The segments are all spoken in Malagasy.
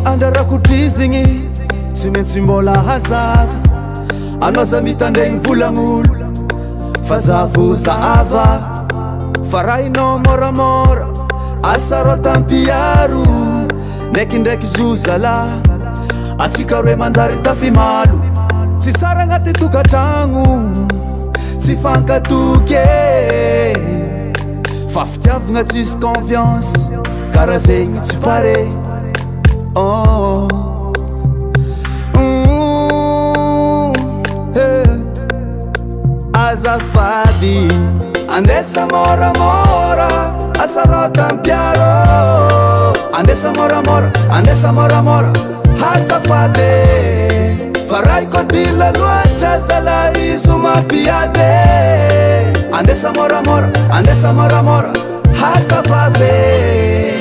andarakotrizigny tsy maintsy mbola hazava anao za mitandregny volagn'olo fa zavozava fa raha inao moramora asarô tampiaro ndraikindraiky zozala atsika roe manjary tafimalo tsy tsara agnaty tokatragno tsy fankatoke fa fitiavagna tsisy confiance karaha zegny tsy pare azafady andesa moramora asarô tampiaro andesa moramora andesa moramora azafady fa raha kodila loatra zala izo mapiade andesa moramora andesa moramora azafady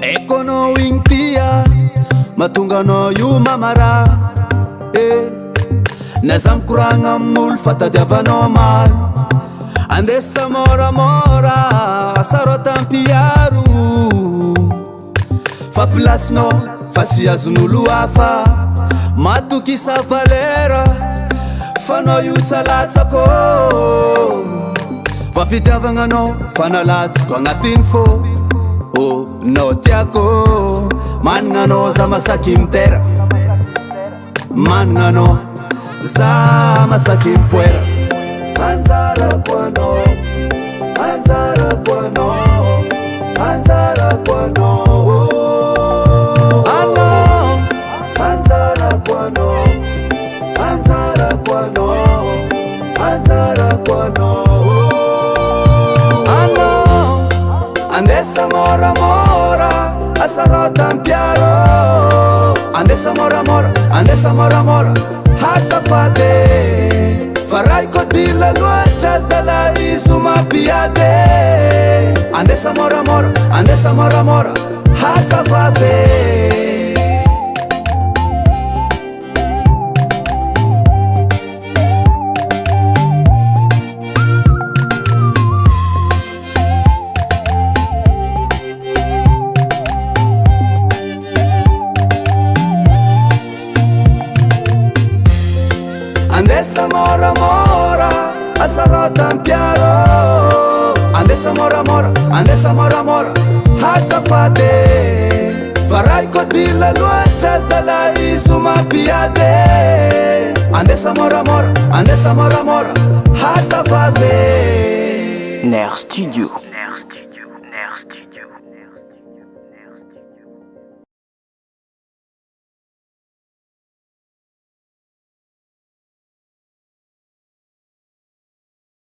ekono intia matonga anao io mamara naza mikoragna amin'olo fa tadiavanao maro andesa moramora asarô tampiaro fa plasinao fa sy azon'olo hafa matokisa valera fa anao io tsalatsako fa fitiavagnanao fa nalatsiko agnatiny fô nao tiako managna anao za masaky mitera managna anao za masaky mipoera anjarako anao anjarako anao anjarako anao anao anjarako anao anjarako anao anjarako anao anao andesa moramora asarô tampiaro andesa moramora andesa moramora azafady fa raha kodila loatra zala izo mapiade andesa moramora andesa moramora azafady andesa moramora asarô tampiaro andesa moramora andesa moramora azafady fa raha kodila loatra zala izo mapiade andesa moramora andesa moramora azafady Ner Studio.